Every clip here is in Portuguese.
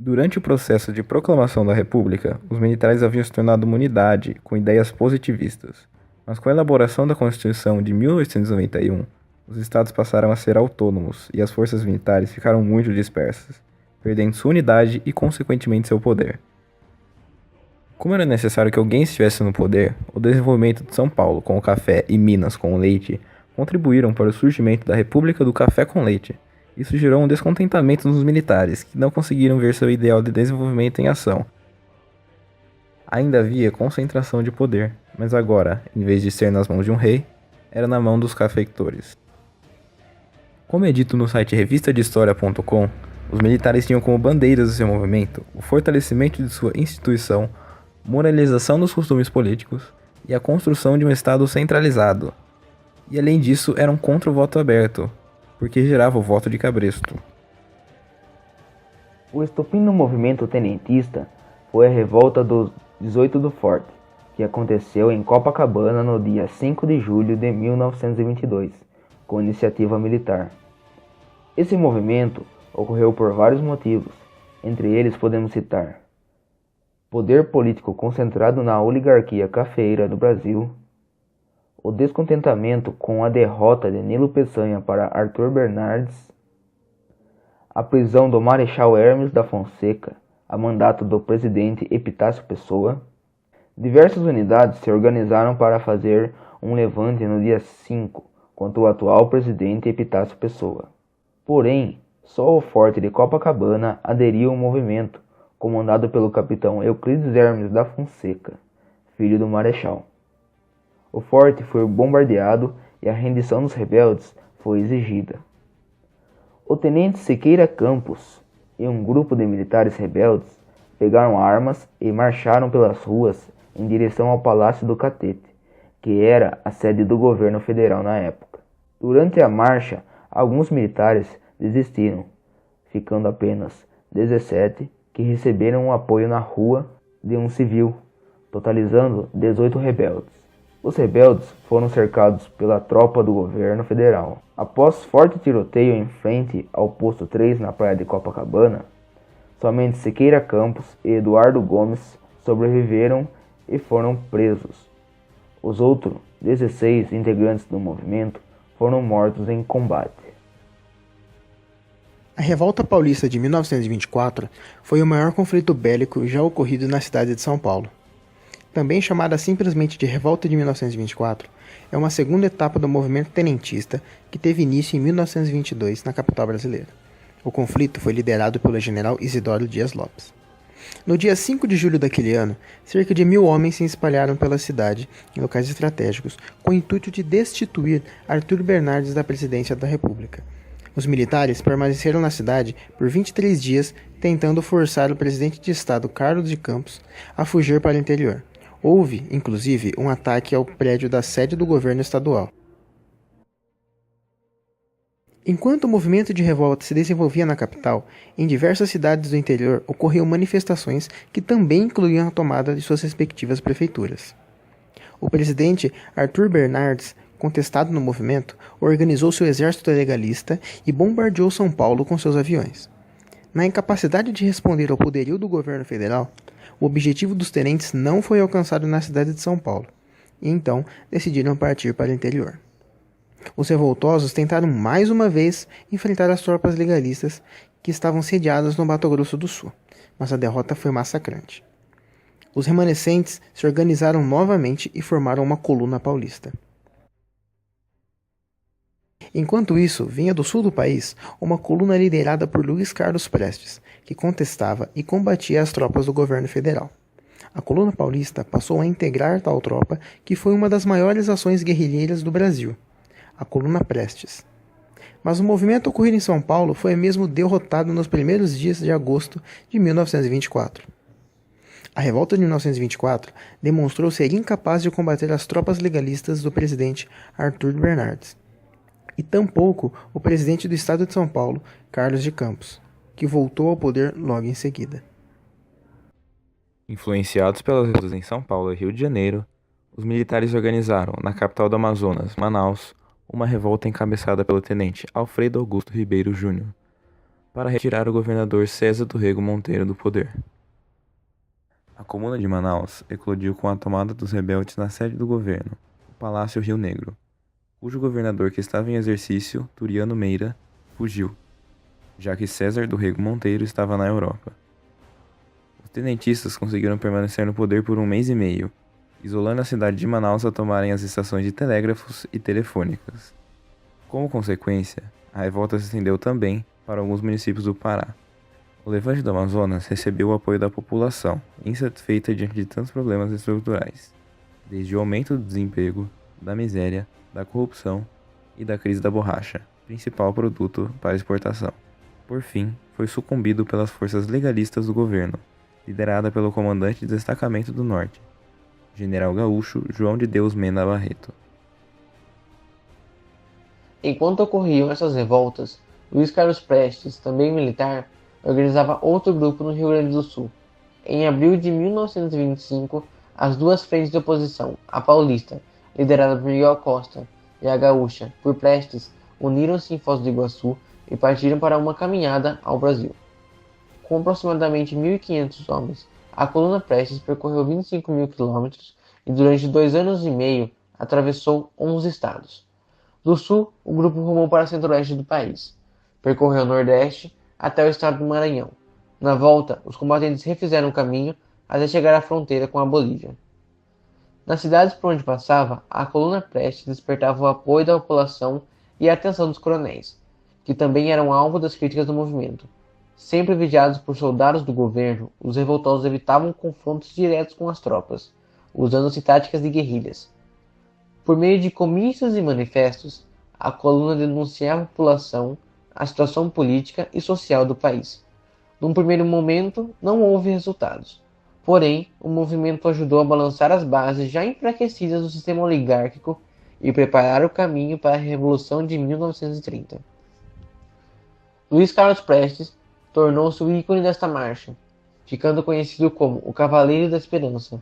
Durante o processo de proclamação da República, os militares haviam se tornado uma unidade com ideias positivistas. Mas com a elaboração da Constituição de 1891, os estados passaram a ser autônomos e as forças militares ficaram muito dispersas, perdendo sua unidade e, consequentemente, seu poder. Como era necessário que alguém estivesse no poder, o desenvolvimento de São Paulo com o café e Minas com o leite contribuíram para o surgimento da República do Café com Leite. Isso gerou um descontentamento nos militares, que não conseguiram ver seu ideal de desenvolvimento em ação. Ainda havia concentração de poder, mas agora, em vez de ser nas mãos de um rei, era na mão dos cafeicultores. Como é dito no site revistadehistoria.com, os militares tinham como bandeiras do seu movimento o fortalecimento de sua instituição, moralização dos costumes políticos e a construção de um Estado centralizado. E além disso, eram contra o voto aberto, porque gerava o voto de cabresto. O estopim do movimento tenentista foi a revolta dos 18 do Forte, que aconteceu em Copacabana no dia 5 de julho de 1922, com iniciativa militar. Esse movimento ocorreu por vários motivos, entre eles podemos citar poder político concentrado na oligarquia cafeeira do Brasil, o descontentamento com a derrota de Nilo Peçanha para Arthur Bernardes, a prisão do Marechal Hermes da Fonseca a mandato do presidente Epitácio Pessoa. Diversas unidades se organizaram para fazer um levante no dia 5 contra o atual presidente Epitácio Pessoa. Porém, só o forte de Copacabana aderiu ao movimento, comandado pelo capitão Euclides Hermes da Fonseca, filho do marechal. O forte foi bombardeado e a rendição dos rebeldes foi exigida. O tenente Siqueira Campos e um grupo de militares rebeldes pegaram armas e marcharam pelas ruas em direção ao Palácio do Catete, que era a sede do governo federal na época. Durante a marcha, alguns militares desistiram, ficando apenas 17 que receberam o apoio na rua de um civil, totalizando 18 rebeldes. Os rebeldes foram cercados pela tropa do governo federal. Após forte tiroteio em frente ao posto 3 na praia de Copacabana, somente Siqueira Campos e Eduardo Gomes sobreviveram e foram presos. Os outros 16 integrantes do movimento foram mortos em combate. A Revolta Paulista de 1924 foi o maior conflito bélico já ocorrido na cidade de São Paulo. Também chamada simplesmente de Revolta de 1924, é uma segunda etapa do movimento tenentista que teve início em 1922 na capital brasileira. O conflito foi liderado pelo general Isidoro Dias Lopes. No dia 5 de julho daquele ano, cerca de 1.000 homens se espalharam pela cidade em locais estratégicos com o intuito de destituir Arthur Bernardes da presidência da República. Os militares permaneceram na cidade por 23 dias tentando forçar o presidente de estado Carlos de Campos a fugir para o interior. Houve, inclusive, um ataque ao prédio da sede do governo estadual. Enquanto o movimento de revolta se desenvolvia na capital, em diversas cidades do interior ocorriam manifestações que também incluíam a tomada de suas respectivas prefeituras. O presidente Arthur Bernardes, contestado no movimento, organizou seu exército legalista e bombardeou São Paulo com seus aviões. Na incapacidade de responder ao poderio do governo federal, o objetivo dos tenentes não foi alcançado na cidade de São Paulo, e então decidiram partir para o interior. Os revoltosos tentaram mais uma vez enfrentar as tropas legalistas que estavam sediadas no Mato Grosso do Sul, mas a derrota foi massacrante. Os remanescentes se organizaram novamente e formaram uma coluna paulista. Enquanto isso, vinha do sul do país uma coluna liderada por Luiz Carlos Prestes, que contestava e combatia as tropas do governo federal. A coluna paulista passou a integrar tal tropa, que foi uma das maiores ações guerrilheiras do Brasil, a coluna Prestes. Mas o movimento ocorrido em São Paulo foi mesmo derrotado nos primeiros dias de agosto de 1924. A revolta de 1924 demonstrou ser incapaz de combater as tropas legalistas do presidente Arthur Bernardes, e tampouco o presidente do estado de São Paulo, Carlos de Campos, que voltou ao poder logo em seguida. Influenciados pelas revoltas em São Paulo e Rio de Janeiro, os militares organizaram, na capital do Amazonas, Manaus, uma revolta encabeçada pelo tenente Alfredo Augusto Ribeiro Júnior. para retirar o governador César do Rego Monteiro do poder. A Comuna de Manaus eclodiu com a tomada dos rebeldes na sede do governo, o Palácio Rio Negro, cujo governador que estava em exercício, Turiano Meira, fugiu, já que César do Rego Monteiro estava na Europa. Os tenentistas conseguiram permanecer no poder por 1 mês e meio, isolando a cidade de Manaus a tomarem as estações de telégrafos e telefônicas. Como consequência, a revolta se estendeu também para alguns municípios do Pará. O levante do Amazonas recebeu o apoio da população, insatisfeita diante de tantos problemas estruturais, desde o aumento do desemprego, da miséria, da corrupção e da crise da borracha, principal produto para exportação. Por fim, foi sucumbido pelas forças legalistas do governo, liderada pelo comandante de destacamento do Norte, General Gaúcho João de Deus Mena Barreto. Enquanto ocorriam essas revoltas, Luiz Carlos Prestes, também militar, organizava outro grupo no Rio Grande do Sul. Em abril de 1925, as duas frentes de oposição, a paulista, liderada por Miguel Costa, e a gaúcha, por Prestes, uniram-se em Foz do Iguaçu e partiram para uma caminhada ao Brasil. Com aproximadamente 1.500 homens, a coluna Prestes percorreu 25.000 quilômetros e durante 2 anos e meio atravessou 11 estados. Do sul, o grupo rumou para o centro-oeste do país. Percorreu o nordeste até o estado do Maranhão. Na volta, os combatentes refizeram o caminho até chegar à fronteira com a Bolívia. Nas cidades por onde passava, a coluna Prestes despertava o apoio da população e a atenção dos coronéis, que também eram alvo das críticas do movimento. Sempre vigiados por soldados do governo, os revoltosos evitavam confrontos diretos com as tropas, usando-se táticas de guerrilhas. Por meio de comícios e manifestos, a coluna denunciava a população, a situação política e social do país. Num primeiro momento, não houve resultados. Porém, o movimento ajudou a balançar as bases já enfraquecidas do sistema oligárquico e preparar o caminho para a Revolução de 1930. Luiz Carlos Prestes tornou-se o ícone desta marcha, ficando conhecido como o Cavaleiro da Esperança.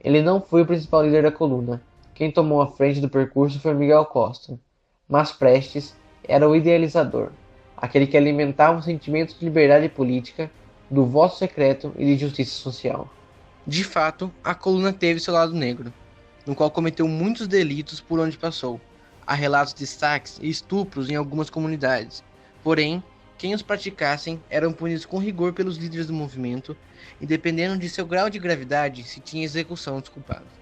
Ele não foi o principal líder da coluna. Quem tomou a frente do percurso foi Miguel Costa, mas Prestes era o idealizador, aquele que alimentava o sentimento de liberdade política, do voto secreto e de justiça social. De fato, a coluna teve seu lado negro, no qual cometeu muitos delitos por onde passou. Há relatos de saques e estupros em algumas comunidades, porém, quem os praticassem eram punidos com rigor pelos líderes do movimento e dependendo de seu grau de gravidade se tinha execução dos culpados.